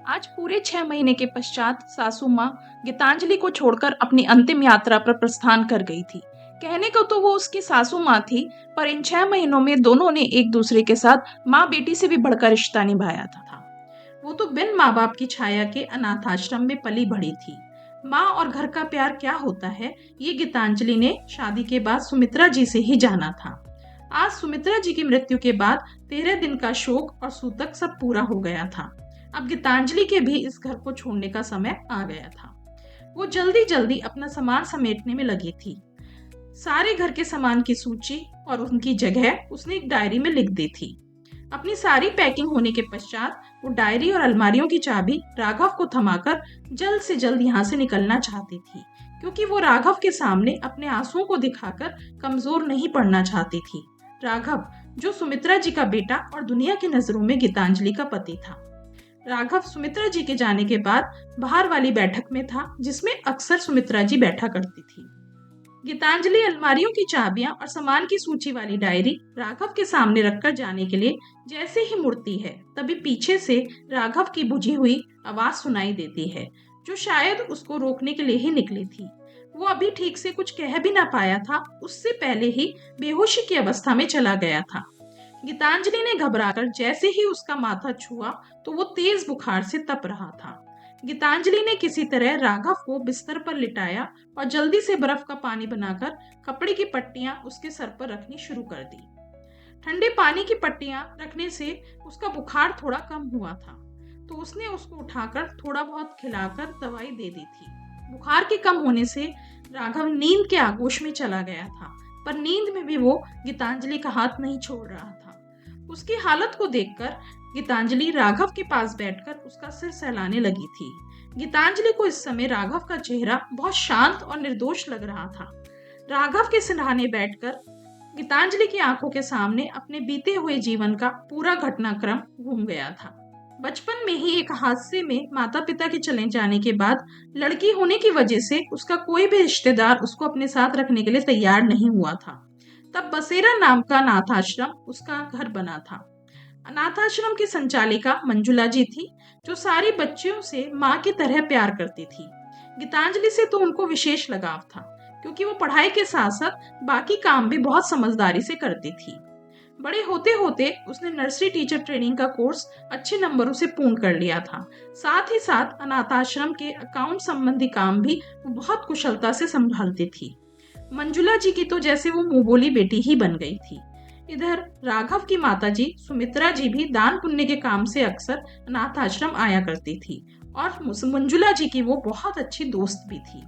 आज पूरे 6 महीने के पश्चात सासू माँ गीतांजलि को छोड़कर अपनी अंतिम यात्रा पर प्रस्थान कर गई थी। कहने को तो वो उसकी सासू माँ थी, पर इन 6 महीनों में दोनों ने एक दूसरे के साथ माँ बेटी से भी बढ़कर रिश्ता निभाया था। वो तो बिन माँ बाप की छाया के अनाथ आश्रम में पली बढ़ी थी। माँ और घर का प्यार क्या होता है, ये गीतांजलि ने शादी के बाद सुमित्रा जी से ही जाना था। आज सुमित्रा जी की मृत्यु के बाद 13 दिन का शोक और सूतक सब पूरा हो गया था। अब गीतांजलि के भी इस घर को छोड़ने का समय आ गया था। वो जल्दी जल्दी अपना सामान समेटने में लगी थी। सारे घर के सामान की सूची और उनकी जगह उसने एक डायरी में लिख दी थी। अपनी सारी पैकिंग होने के पश्चात वो डायरी और अलमारियों की चाबी राघव को थमाकर जल्द से जल्द यहाँ से निकलना चाहती थी, क्योंकि वो राघव के सामने अपने आंसुओं को दिखाकर कमजोर नहीं पड़ना चाहती थी। राघव, जो सुमित्रा जी का बेटा और दुनिया की नजरों में गीतांजलि का पति था। राघव सुमित्रा जी के जाने के बाद बाहर वाली बैठक में था, जिसमें अक्सर सुमित्रा जी बैठा करती थी। गीतांजलि अलमारियों की चाबियां और सामान की सूची वाली डायरी राघव के सामने रखकर जाने के लिए जैसे ही मुड़ती है, तभी पीछे से राघव की बुझी हुई आवाज सुनाई देती है, जो शायद उसको रोकने के लिए ही निकली थी। वो अभी ठीक से कुछ कह भी ना पाया था, उससे पहले ही बेहोशी की अवस्था में चला गया था। गीतांजलि ने घबराकर जैसे ही उसका माथा छुआ, तो वो तेज बुखार से तप रहा था। गीतांजलि ने किसी तरह राघव को बिस्तर पर लिटाया और जल्दी से बर्फ का पानी बनाकर कपड़े की पट्टियां उसके सर पर रखनी शुरू कर दी। ठंडे पानी की पट्टियां रखने से उसका बुखार थोड़ा कम हुआ था, तो उसने उसको उठाकर थोड़ा बहुत खिलाकर दवाई दे दी थी। बुखार के कम होने से राघव नींद के आगोश में चला गया था, पर नींद में भी वो गीतांजलि का हाथ नहीं छोड़ रहा था। उसकी हालत को देखकर गीतांजलि राघव के पास बैठकर उसका सिर सहलाने लगी थी। गीतांजलि को इस समय राघव का चेहरा बहुत शांत और निर्दोष लग रहा था। राघव के सिरहाने बैठकर गीतांजलि की आंखों के सामने अपने बीते हुए जीवन का पूरा घटनाक्रम घूम गया था। बचपन में ही एक हादसे में माता पिता के चले जाने के बाद लड़की होने की वजह से उसका कोई भी रिश्तेदार उसको अपने साथ रखने के लिए तैयार नहीं हुआ था। तब बसेरा नाम का अनाथ आश्रम उसका घर बना था। अनाथ आश्रम की संचालिका मंजुला जी थी, जो सारी बच्चियों से माँ की तरह प्यार करती थी। गीतांजलि से तो उनको विशेष लगाव था, क्योंकि वो पढ़ाई के साथ साथ बाकी काम भी बहुत समझदारी से करती थी। बड़े होते होते उसने नर्सरी टीचर ट्रेनिंग का कोर्स अच्छे नंबरों से पूर्ण कर लिया था। साथ ही साथ अनाथ आश्रम के अकाउंट संबंधी काम भी वो बहुत कुशलता से संभालती थी। मंजुला जी की तो जैसे वो मुंह बोली बेटी ही बन गई थी। इधर राघव की माताजी सुमित्रा जी भी दान पुण्य के काम से अक्सर अनाथ आश्रम आया करती थी, और मंजुला जी की वो बहुत अच्छी दोस्त भी थी।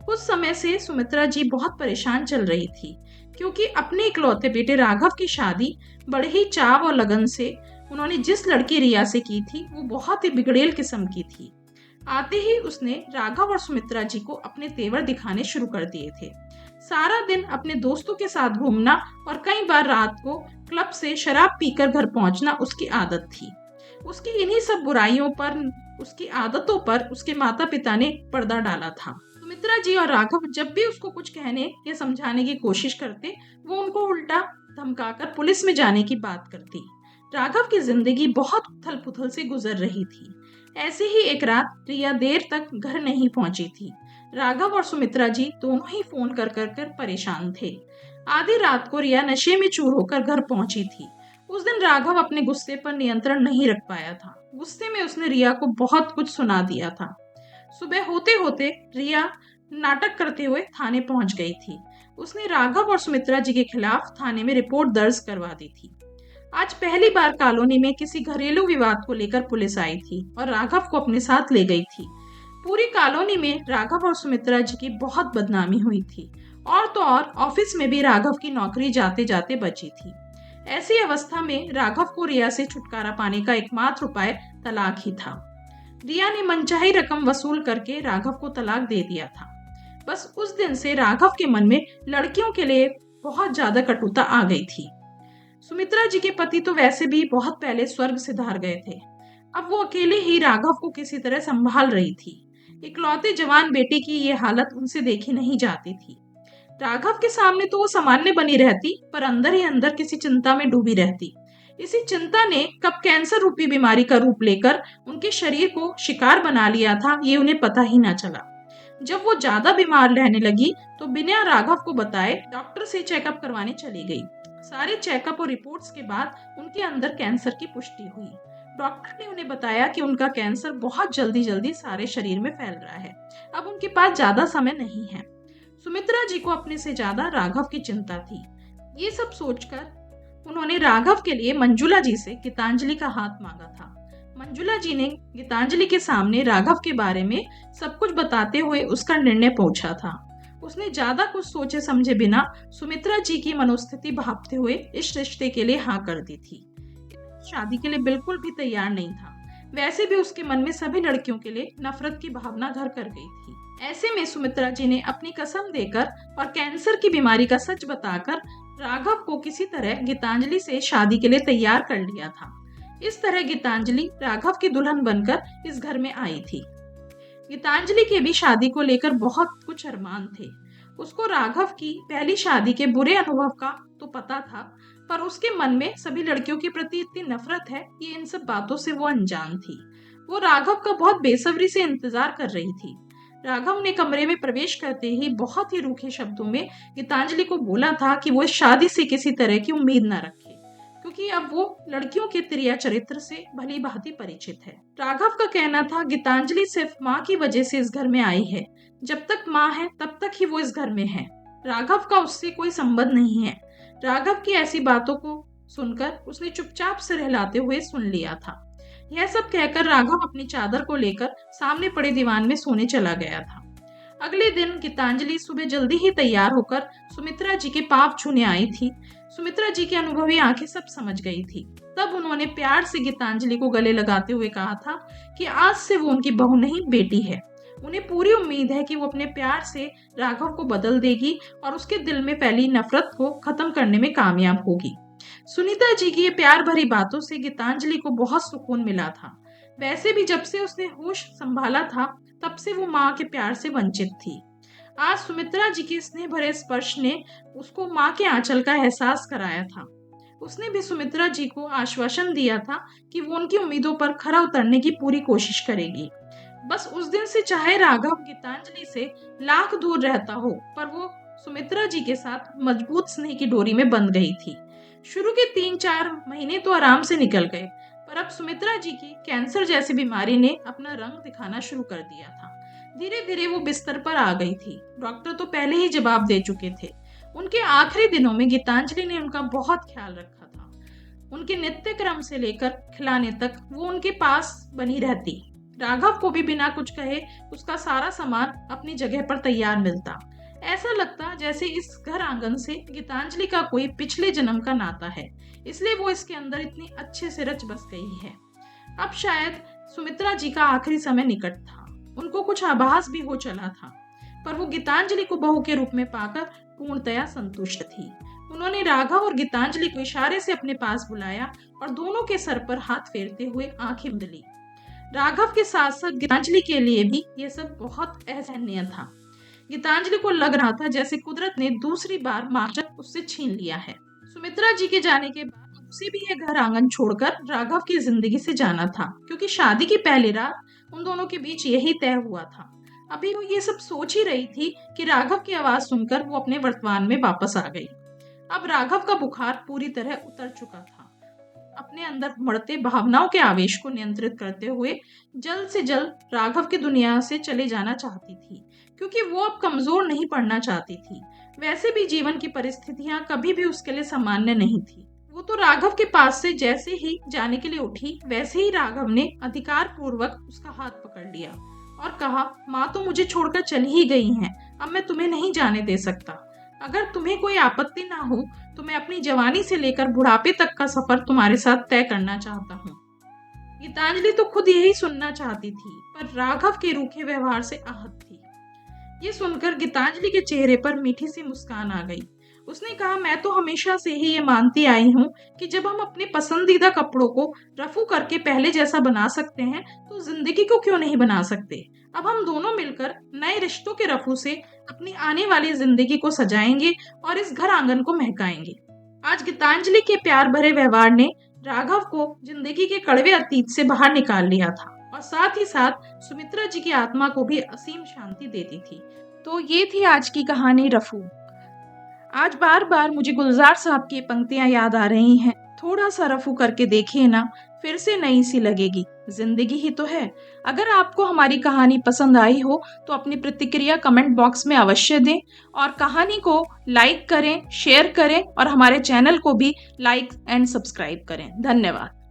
कुछ समय से सुमित्रा जी बहुत परेशान चल रही थी, क्योंकि अपने इकलौते बेटे राघव की शादी बड़े ही चाव और लगन से उन्होंने जिस लड़की रिया से की थी, वो बहुत ही बिगड़ेल किस्म की थी। आते ही उसने राघव और सुमित्रा जी को अपने तेवर दिखाने शुरू कर दिए थे। सारा दिन अपने दोस्तों के साथ घूमना और कई बार रात को क्लब से शराब पीकर घर पहुंचना उसकी आदत थी। उसकी इन्हीं सब बुराइयों पर, उसकी आदतों पर उसके माता पिता ने पर्दा डाला था। सुमित्रा जी और राघव जब भी उसको कुछ कहने या समझाने की कोशिश करते, वो उनको उल्टा धमकाकर पुलिस में जाने की बात करती। राघव की जिंदगी बहुत उथल पुथल से गुजर रही थी। ऐसे ही एक रात रिया देर तक घर नहीं पहुंची थी। राघव और सुमित्रा जी दोनों ही फोन कर कर कर परेशान थे। आधी रात को रिया नशे में चूर होकर घर पहुंची थी। उस दिन राघव अपने गुस्से पर नियंत्रण नहीं रख पाया था। गुस्से में उसने रिया को बहुत कुछ सुना दिया था। सुबह होते होते रिया नाटक करते हुए थाने पहुंच गई थी। उसने राघव और सुमित्रा जी के खिलाफ थाने में रिपोर्ट दर्ज करवा दी थी। आज पहली बार कॉलोनी में किसी घरेलू विवाद को लेकर पुलिस आई थी और राघव को अपने साथ ले गई थी। पूरी कॉलोनी में राघव और सुमित्रा जी की बहुत बदनामी हुई थी, और तो और ऑफिस में भी राघव की नौकरी जाते जाते बची थी। ऐसी अवस्था में राघव को रिया से छुटकारा पाने का एकमात्र उपाय तलाक ही था। रिया ने मनचाही रकम वसूल करके राघव को तलाक दे दिया था। बस उस दिन से राघव के मन में लड़कियों के लिए बहुत ज्यादा कटुता आ गई थी। सुमित्रा जी के पति तो वैसे भी बहुत पहले स्वर्ग सिधार गए थे। अब वो अकेले ही राघव को किसी तरह संभाल रही थी। इकलौते जवान बेटे की ये हालत उनसे देखी नहीं जाती थी। राघव के सामने तो वो सामान्य बनी रहती, पर अंदर ही अंदर किसी चिंता में डूबी रहती। इसी चिंता ने कब कैंसर रूपी बीमारी का रूप लेकर उनके शरीर को शिकार बना लिया था, ये उन्हें पता ही ना चला। जब वो ज्यादा बीमार रहने लगी तो बिना राघव को बताए डॉक्टर से चेकअप करवाने चली गई। सारे चेकअप और रिपोर्ट्स के बाद उनके अंदर कैंसर की पुष्टि हुई। डॉक्टर ने उन्हें बताया कि उनका कैंसर बहुत जल्दी जल्दी सारे शरीर में फैल रहा है। अब उनके पास ज्यादा समय नहीं है। सुमित्रा जी को अपने से ज्यादा राघव की चिंता थी। ये सब सोचकर उन्होंने राघव के लिए मंजुला जी से गीतांजलि का हाथ मांगा था। मंजुला जी ने गीतांजलि के सामने राघव के बारे में सब कुछ बताते हुए उसका निर्णय पूछा था। उसने ज्यादा कुछ सोचे समझे बिना सुमित्रा जी की मनोस्थिति भांपते हुए इस रिश्ते के लिए हाँ कर दी थी। शादी के लिए बिल्कुल भी तैयार नहीं था। वैसे भी उसके मन में सभी लड़कियों के लिए नफरत की भावना घर कर गई थी। ऐसे में सुमित्रा जी ने अपनी कसम देकर और कैंसर की बीमारी का सच बताकर राघव को किसी तरह गीतांजलि से शादी के लिए तैयार कर लिया था। इस तरह गीतांजलि राघव की दुल्हन बनकर इस घर में आई थी। गीतांजलि के भी शादी को लेकर बहुत कुछ अरमान थे। उसको राघव की पहली शादी के बुरे अनुभव का तो पता था, पर उसके मन में सभी लड़कियों के प्रति इतनी नफरत है, ये इन सब बातों से वो अनजान थी। वो राघव का बहुत बेसब्री से इंतजार कर रही थी। राघव ने कमरे में प्रवेश करते ही बहुत ही रूखे शब्दों में गीतांजलि को बोला था कि वो इस शादी से किसी तरह की उम्मीद न रखे, क्योंकि अब वो लड़कियों के त्रिया चरित्र से भली भांति परिचित है। राघव का कहना था गीतांजलि सिर्फ माँ की वजह से इस घर में आई है। जब तक माँ है तब तक ही वो इस घर में है। राघव का उससे कोई संबंध नहीं है। राघव की ऐसी बातों को सुनकर उसने चुपचाप से रहलाते हुए सुन लिया था। यह सब कहकर राघव अपनी चादर को लेकर सामने पड़े दीवान में सोने चला गया था। अगले दिन गीतांजलि सुबह जल्दी ही तैयार होकर सुमित्रा जी के पांव छूने आई थी। सुमित्रा जी की अनुभवी आंखें सब समझ गई थी। तब उन्होंने प्यार से गीतांजलि को गले लगाते हुए कहा था कि आज से वो उनकी बहू नहीं बेटी है। उन्हें पूरी उम्मीद है कि वो अपने प्यार से राघव को बदल देगी और उसके दिल में फैली नफरत को खत्म करने में कामयाब होगी। सुनीता जी की ये प्यार भरी बातों से गीतांजलि को बहुत सुकून मिला था। वैसे भी जब से उसने होश संभाला था तब से वो माँ के प्यार से वंचित थी। आज सुमित्रा जी के स्नेह भरे स्पर्श ने उसको माँ के आंचल का एहसास कराया था। उसने भी सुमित्रा जी को आश्वासन दिया था कि वो उनकी उम्मीदों पर खरा उतरने की पूरी कोशिश करेगी। बस उस दिन से चाहे राघव गीतांजलि से लाख दूर रहता हो, पर वो सुमित्रा जी के साथ मजबूत स्नेह की डोरी में बंध गई थी। शुरू के 3-4 महीने तो आराम से निकल गए, पर अब सुमित्रा जी की कैंसर जैसी बीमारी ने अपना रंग दिखाना शुरू कर दिया था। धीरे धीरे वो बिस्तर पर आ गई थी। डॉक्टर तो पहले ही जवाब दे चुके थे। उनके आखिरी दिनों में गीतांजलि ने उनका बहुत ख्याल रखा था। उनके नित्य क्रम से लेकर खिलाने तक वो उनके पास बनी रहती। राघव को भी बिना कुछ कहे उसका सारा सामान अपनी जगह पर तैयार मिलता। ऐसा लगता जैसे इस घर आंगन से गीतांजलि का कोई पिछले जन्म का नाता है, इसलिए वो इसके अंदर इतनी अच्छे से रच बस गई है। अब शायद सुमित्रा जी का आखिरी समय निकट था। उनको कुछ आभास भी हो चला था, पर वो गीतांजलि को बहू के रूप में पाकर पूर्णतया संतुष्ट थी। उन्होंने राघव और गीतांजलि को इशारे से अपने पास बुलाया और दोनों के सर पर हाथ फेरते हुए आंखें बंद ली। राघव के साथ साथ गीतांजलि के लिए भी यह सब बहुत असहनीय था। गीतांजलि को लग रहा था जैसे कुदरत ने दूसरी बार मास्टर उससे छीन लिया है। सुमित्रा जी के जाने के बाद उसे भी यह घर आंगन छोड़कर राघव की जिंदगी से जाना था, क्योंकि शादी की पहली रात उन दोनों के बीच यही तय हुआ था। अभी वो ये सब सोच ही रही थी कि राघव की आवाज सुनकर वो अपने वर्तमान में वापस आ गई। अब राघव का बुखार पूरी तरह उतर चुका था। अपने अंदर बढ़ते भावनाओं के आवेश को नियंत्रित करते हुए जल्द से जल्द राघव की दुनिया से चले जाना चाहती थी, क्योंकि वो अब कमजोर नहीं पड़ना चाहती थी। वैसे भी जीवन की परिस्थितियां कभी भी उसके लिए सामान्य नहीं थी। वो तो राघव के पास से जैसे ही जाने के लिए उठी, वैसे ही राघव ने अधिकार पूर्वक उसका हाथ पकड़ लिया और कहा, माँ तो मुझे छोड़कर चली ही गई हैं, अब मैं तुम्हें नहीं जाने दे सकता। अगर तुम्हें कोई आपत्ति ना हो तो मैं अपनी जवानी से लेकर बुढ़ापे तक का सफर तुम्हारे साथ तय करना चाहता हूँ। गीतांजलि तो खुद यही सुनना चाहती थी, पर राघव के रूखे व्यवहार से आहत थी। ये सुनकर गीतांजलि के चेहरे पर मीठी सी मुस्कान आ गई। उसने कहा, मैं तो हमेशा से ही ये मानती आई हूँ कि जब हम अपने पसंदीदा कपड़ों को रफू करके पहले जैसा बना सकते हैं तो जिंदगी को क्यों नहीं बना सकते। अब हम दोनों मिलकर नए रिश्तों के रफू से अपनी आने वाली जिंदगी को सजाएंगे और इस घर आंगन को महकाएंगे। आज गीतांजलि के प्यार भरे व्यवहार ने राघव को जिंदगी के कड़वे अतीत से बाहर निकाल लिया था और साथ ही साथ सुमित्रा जी की आत्मा को भी असीम शांति देती थी। तो ये थी आज की कहानी रफू। आज बार बार मुझे गुलजार साहब की पंक्तियां याद आ रही हैं। थोड़ा सा रफू करके देखिए ना, फिर से नई सी लगेगी। जिंदगी ही तो है। अगर आपको हमारी कहानी पसंद आई हो तो अपनी प्रतिक्रिया कमेंट बॉक्स में अवश्य दें और कहानी को लाइक करें, शेयर करें और हमारे चैनल को भी लाइक एंड सब्सक्राइब करें। धन्यवाद।